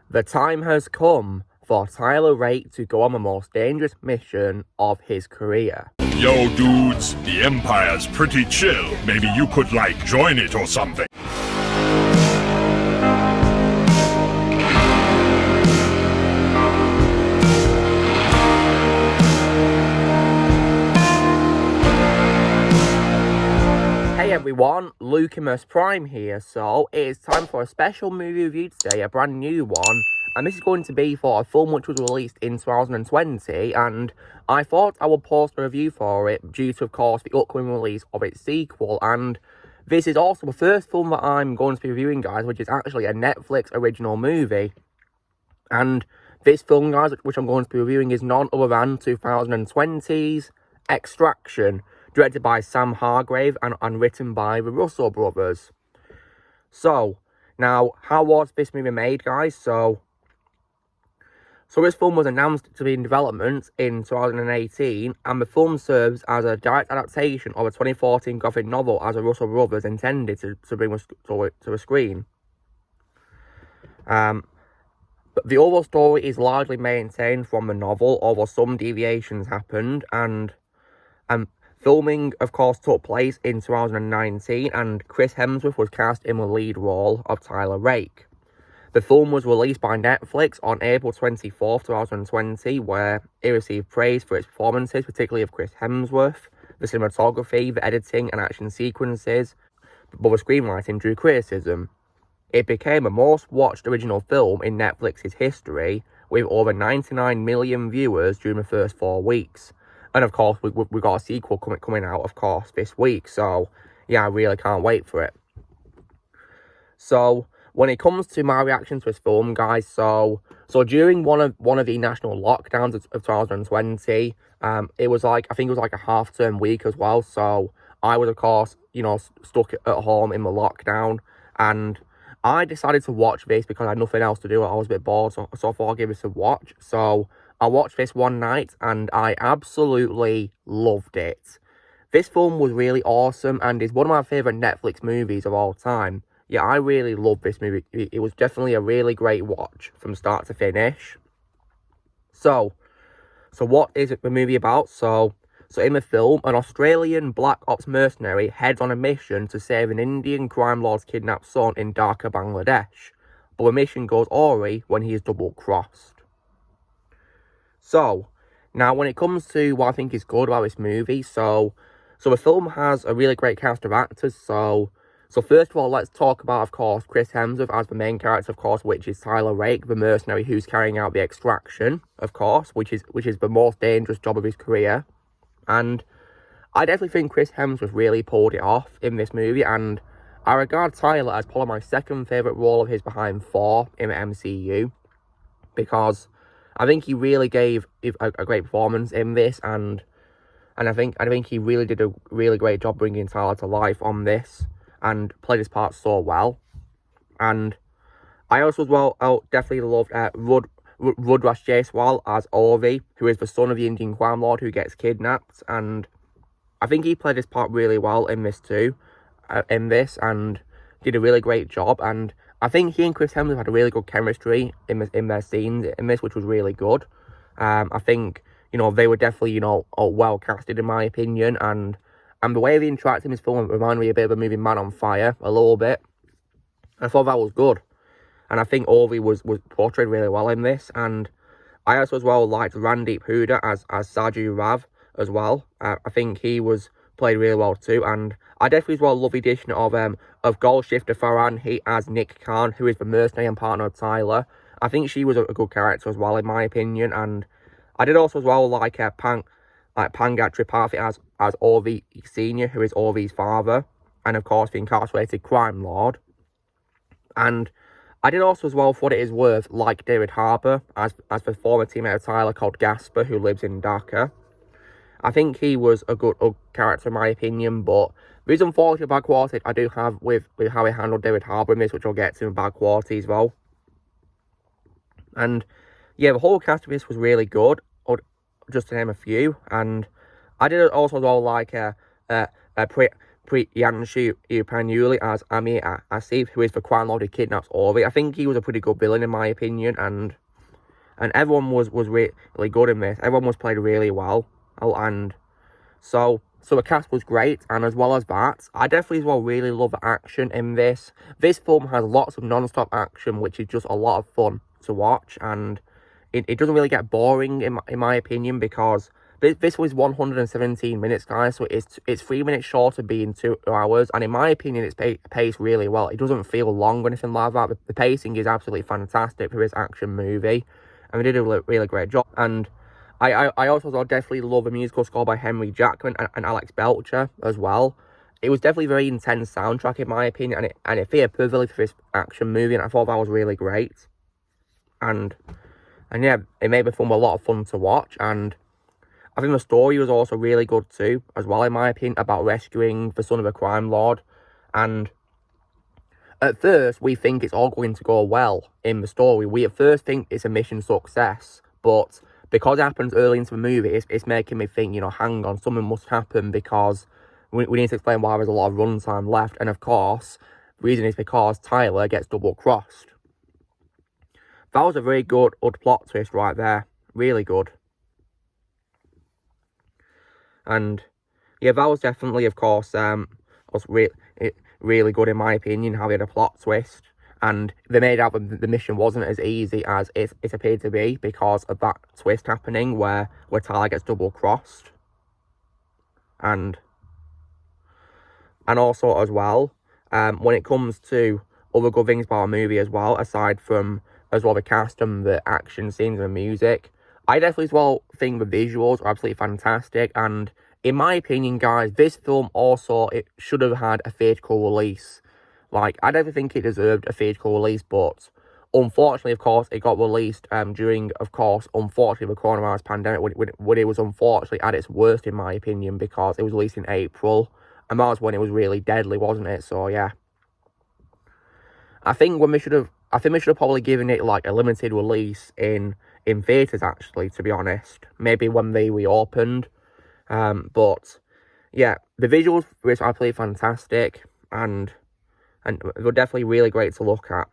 The time has come for Tyler Rake to go on the most dangerous mission of his career. Yo, dudes, the Empire's pretty chill. Maybe you could, join it or something. Hey everyone, Lucimus Prime here. So it is time for a special movie review today, a brand new one. And this is going to be for a film which was released in 2020, and I thought I would post a review for it due to, of course, the upcoming release of its sequel. And this is also the first film that I'm going to be reviewing, guys, which is actually a Netflix original movie. And this film, guys, which I'm going to be reviewing is none other than 2020's Extraction, directed by Sam Hargrave and written by the Russell brothers. So, now, how was this movie made, guys? So this film was announced to be in development in 2018, and the film serves as a direct adaptation of a 2014 graphic novel as the Russell brothers intended to bring to the screen. But the overall story is largely maintained from the novel, although some deviations happened, and filming, of course, took place in 2019, and Chris Hemsworth was cast in the lead role of Tyler Rake. The film was released by Netflix on April 24th, 2020, where it received praise for its performances, particularly of Chris Hemsworth, the cinematography, the editing and action sequences, but the screenwriting drew criticism. It became the most watched original film in Netflix's history, with over 99 million viewers during the first 4 weeks. And of course, we got a sequel coming out, of course, this week. So, yeah, I really can't wait for it. So, when it comes to my reaction to this film, guys, so during one of the national lockdowns of 2020, it was I think it was a half-term week as well. So I was, of course, stuck at home in the lockdown, and I decided to watch this because I had nothing else to do. I was a bit bored, so I thought I'd give this a watch. So I watched this one night, and I absolutely loved it. This film was really awesome, and is one of my favourite Netflix movies of all time. Yeah, I really love this movie. It was definitely a really great watch from start to finish. So what is the movie about? So in the film, an Australian black ops mercenary heads on a mission to save an Indian crime lord's kidnapped son in Dhaka, Bangladesh. But the mission goes awry when he is double-crossed. So, now when it comes to what I think is good about this movie, so the film has a really great cast of actors. So first of all, let's talk about, of course, Chris Hemsworth as the main character, of course, which is Tyler Rake, the mercenary who's carrying out the extraction, of course, which is the most dangerous job of his career. And I definitely think Chris Hemsworth really pulled it off in this movie, and I regard Tyler as probably my second favourite role of his behind Thor in the MCU, because I think he really gave a great performance in this, and I think he really did a really great job bringing Tyler to life on this, and played his part so well. And I also as well definitely loved Rudra Jaiswal as Orvi, who is the son of the Indian crime lord who gets kidnapped, and I think he played his part really well in this too, and did a really great job. And I think he and Chris Hemsworth had a really good chemistry in their scenes in this, which was really good. I think they were definitely well casted in my opinion, and the way they interacted in this film reminded me a bit of a movie Man on Fire, a little bit. I thought that was good. And I think Orvi was portrayed really well in this. And I also as well liked Randeep Hooda as Saju Rav as well. I think he was played really well too. And I definitely as well love the addition of Golshifter Farhan as Nick Khan, who is the mercenary and partner of Tyler. I think she was a good character as well, in my opinion. And I did also as well like Pankaj Tripathi as Orvi Senior, who is Orvi's father, and of course the incarcerated crime lord. And I did also as well, for what it is worth, like David Harbour as the former teammate of Tyler called Gasper, who lives in Dhaka. I think he was a good character in my opinion, but there is unfortunately bad quality I do have with how he handled David Harbour in this, which I'll get to in bad quality as well. And yeah, the whole cast of this was really good, just to name a few. And I did also as well like Priyanshu Upanuli as Amir Asif, who is the crime lord who kidnaps Orvi. I think he was a pretty good villain in my opinion, and everyone was really good in this. Everyone was played really well, and so the cast was great, and as well as that, I definitely as well really love the action in this. This film has lots of non-stop action, which is just a lot of fun to watch, and it doesn't really get boring in my opinion, because this was 117 minutes, guys, so it's 3 minutes short of being 2 hours, and in my opinion, it's paced really well. It doesn't feel long or anything like that. The pacing is absolutely fantastic for this action movie, and they did a really great job. And I also definitely love the musical score by Henry Jackman and Alex Belcher as well. It was definitely a very intense soundtrack in my opinion, and it fitted perfectly for this action movie, and I thought that was really great. And yeah, it made the film a lot of fun to watch, and I think the story was also really good too, as well, in my opinion, about rescuing the son of a crime lord. And at first, we think it's all going to go well in the story. We at first think it's a mission success, but because it happens early into the movie, it's making me think, you know, hang on, something must happen, because we need to explain why there's a lot of runtime left. And of course, the reason is because Tyler gets double-crossed. That was a very good plot twist right there. Really good. And yeah, that was definitely, of course, was really good in my opinion, how they had a plot twist. And they made out that the mission wasn't as easy as it appeared to be, because of that twist happening where Tyler gets double-crossed. And also as well, when it comes to other good things about a movie as well, aside from as well the cast and the action scenes and the music, I definitely as well think the visuals are absolutely fantastic. And in my opinion, guys, this film also, it should have had a theatrical release. Like, I never think it deserved a theatrical release, but unfortunately, of course, it got released during, of course, unfortunately, the coronavirus pandemic, when it was unfortunately at its worst, in my opinion, because it was released in April, and that was when it was really deadly, wasn't it? So, yeah. I think we should have probably given it, like, a limited release in theatres, actually, to be honest. Maybe when they reopened. But, yeah, the visuals were absolutely fantastic, and they were definitely really great to look at.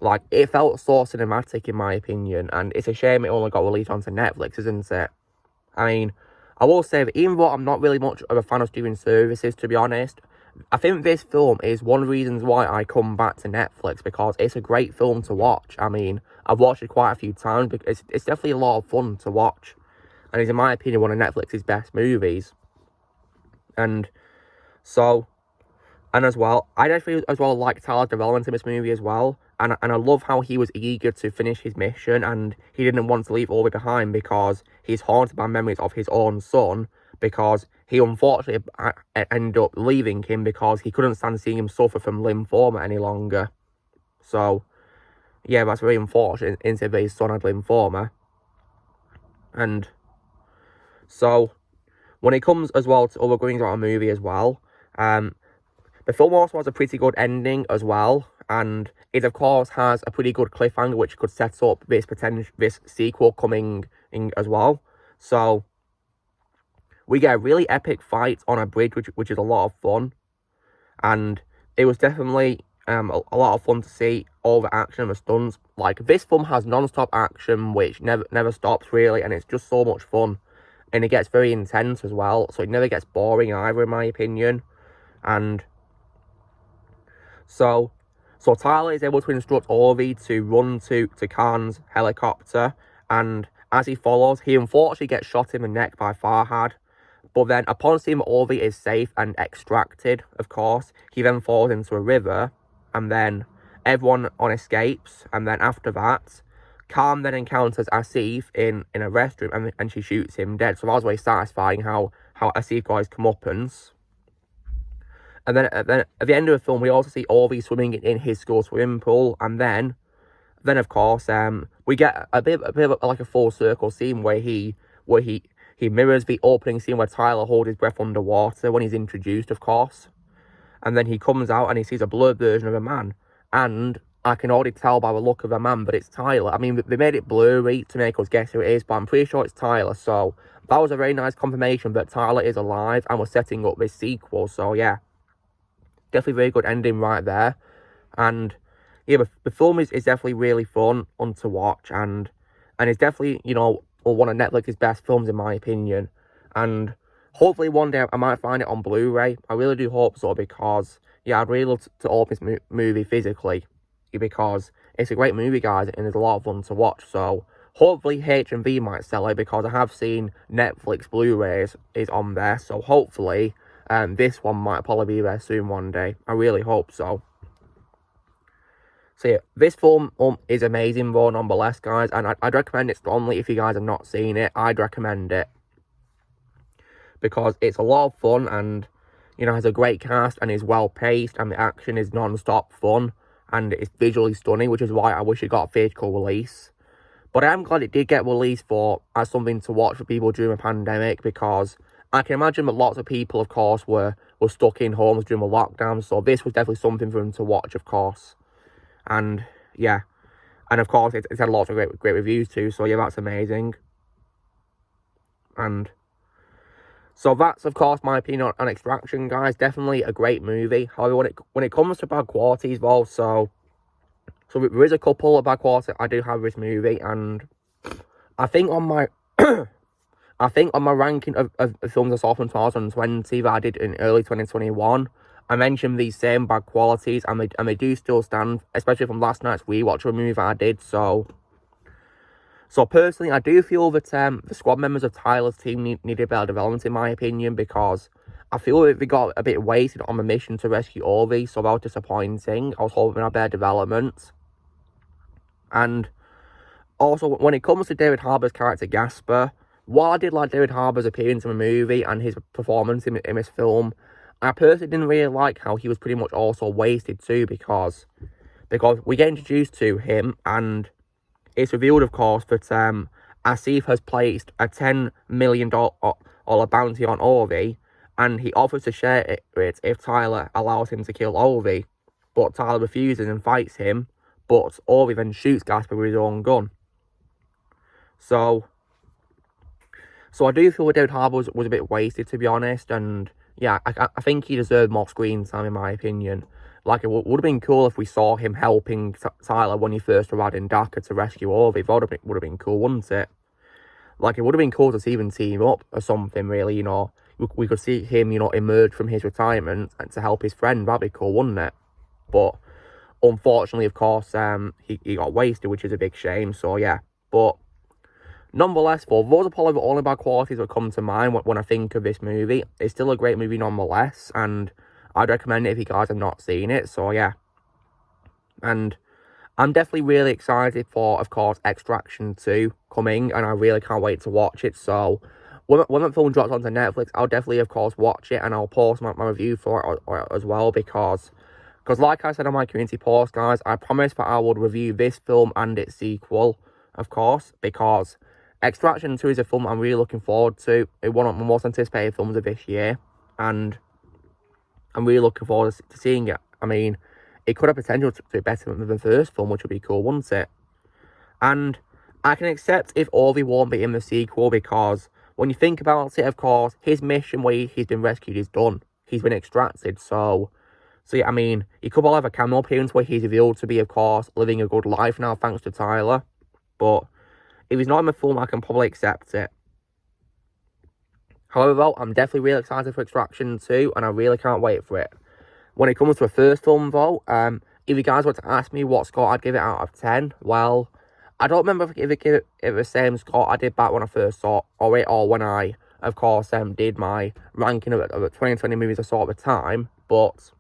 Like, it felt so cinematic in my opinion, and it's a shame it only got released onto Netflix, isn't it? I mean, I will say that even though I'm not really much of a fan of streaming services, to be honest, I think this film is one of the reasons why I come back to Netflix, because it's a great film to watch. I mean, I've watched it quite a few times, because it's definitely a lot of fun to watch, and it's, in my opinion, one of Netflix's best movies. And so, and as well, I definitely as well like Tyler's development in this movie as well. And I love how he was eager to finish his mission, and he didn't want to leave Orvi behind, because he's haunted by memories of his own son, because he unfortunately ended up leaving him because he couldn't stand seeing him suffer from lymphoma any longer. So, yeah, that's very unfortunate, into his son had lymphoma. And so, when it comes as well to other things about a movie as well, the film also has a pretty good ending as well, and it of course has a pretty good cliffhanger which could set up this sequel coming in as well. So we get a really epic fight on a bridge, which is a lot of fun, and it was definitely a lot of fun to see all the action and the stunts. Like, this film has non-stop action which never stops really, and it's just so much fun, and it gets very intense as well, so it never gets boring either, in my opinion. And so Tyler is able to instruct Orvi to run to Khan's helicopter, and as he follows, he unfortunately gets shot in the neck by Farhad. But then, upon seeing Orvi is safe and extracted, of course, he then falls into a river, and then everyone escapes, and then after that, Khan then encounters Asif in a restroom, and she shoots him dead. So that was very satisfying how Asif got his comeuppance. And then at the end of the film, we also see Orvi swimming in his school swimming pool, and then of course we get a bit of like a full circle scene where he mirrors the opening scene where Tyler holds his breath underwater when he's introduced, of course, and then he comes out and he sees a blurred version of a man, and I can already tell by the look of the man, but it's Tyler. I mean, they made it blurry to make us guess who it is, but I'm pretty sure it's Tyler. So that was a very nice confirmation that Tyler is alive and we're setting up this sequel. So yeah, definitely very good ending right there. And yeah, the film is definitely really fun to watch, and it's definitely, you know, one of Netflix's best films in my opinion. And hopefully one day I might find it on Blu-ray. I really do hope so, because yeah, I'd really love to own this movie physically, because it's a great movie, guys, and it's a lot of fun to watch. So hopefully HMV might sell it, because I have seen Netflix Blu-rays is on there. So hopefully this one might probably be there soon one day. I really hope so. So yeah, this film is amazing though, nonetheless, guys, and I'd recommend it strongly. If you guys have not seen it, I'd recommend it, because it's a lot of fun, and you know, has a great cast and is well paced, and the action is non-stop fun, and it's visually stunning, which is why I wish it got a theatrical release. But I am glad it did get released as something to watch for people during the pandemic, because I can imagine that lots of people, of course, were stuck in homes during the lockdown, so this was definitely something for them to watch, of course. And yeah, and of course it's had lots of great reviews too, so yeah, that's amazing. And so that's, of course, my opinion on Extraction, guys. Definitely a great movie. However, when it comes to bad qualities, well, so there is a couple of bad qualities I do have with this movie, and I think on my ranking of films I saw from 2020 that I did in early 2021, I mentioned these same bad qualities, and they do still stand, especially from last night's rewatch of a movie that I did. So personally, I do feel that the squad members of Tyler's team needed better development, in my opinion, because I feel that they got a bit wasted on the mission to rescue Orvie, so that was disappointing. I was hoping for better development. And also, when it comes to David Harbour's character, Gasper, while I did like David Harbour's appearance in the movie and his performance in this film, I personally didn't really like how he was pretty much also wasted too, because we get introduced to him, and it's revealed, of course, that Asif has placed a $10 million bounty on Orvie, and he offers to share it if Tyler allows him to kill Orvie. But Tyler refuses and fights him, but Orvie then shoots Gasper with his own gun. So I do feel that David Harbour was a bit wasted, to be honest, and yeah, I think he deserved more screen time, in my opinion. Like, it would have been cool if we saw him helping Tyler when he first arrived in Dhaka to rescue Orvie. That would have been cool, wouldn't it? Like, it would have been cool to see them team up or something, really, you know. We could see him, you know, emerge from his retirement and to help his friend. That'd be cool, wouldn't it? But unfortunately, of course, he got wasted, which is a big shame. So, yeah. But nonetheless, those are probably the only bad qualities that come to mind when I think of this movie. It's still a great movie nonetheless, and I'd recommend it if you guys have not seen it. So yeah, and I'm definitely really excited for, of course, Extraction 2 coming, and I really can't wait to watch it. So when that film drops onto Netflix, I'll definitely, of course, watch it, and I'll post my review for it as well, because like I said on my community post, guys, I promised that I would review this film and its sequel, of course, because Extraction 2 is a film I'm really looking forward to. It's one of my most anticipated films of this year, and I'm really looking forward to seeing it. I mean, it could have potential to be better than the first film, which would be cool, wouldn't it? And I can accept if Orvie won't be in the sequel, because when you think about it, of course, his mission where he's been rescued is done. He's been extracted, so yeah, I mean, he could well have a cameo appearance where he's revealed to be, of course, living a good life now, thanks to Tyler. But if he's not in the film, I can probably accept it. However, I'm definitely really excited for Extraction 2, and I really can't wait for it. When it comes to a first film, though, if you guys were to ask me what score I'd give it out of 10, well, I don't remember if I give it the same score I did back when I first saw it, or when I, of course, did my ranking of the 2020 movies I saw at the time, but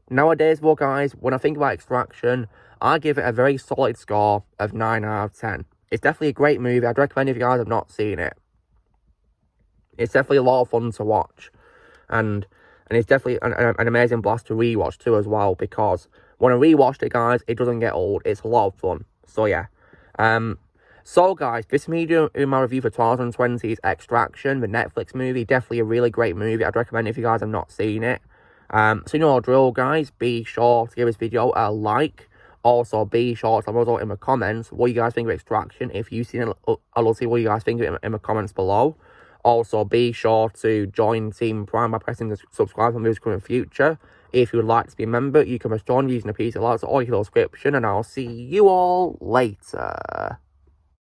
nowadays, well, guys, when I think about Extraction, I give it a very solid score of 9 out of 10. It's definitely a great movie. I'd recommend if you guys have not seen it. It's definitely a lot of fun to watch. And it's definitely an amazing blast to rewatch too as well, because when I rewatched it, guys, it doesn't get old. It's a lot of fun. So, yeah. So, guys, this is me doing my review for 2020's Extraction, the Netflix movie. Definitely a really great movie. I'd recommend it if you guys have not seen it. So, you know our drill, guys. Be sure to give this video a like. Also, be sure to let us know in the comments what you guys think of Extraction. If you've seen it, I'd love to see what you guys think of it in the comments below. Also, be sure to join Team Prime by pressing the subscribe for movies coming in the future. If you would like to be a member, you can join using a piece of lights or your subscription, and I'll see you all later.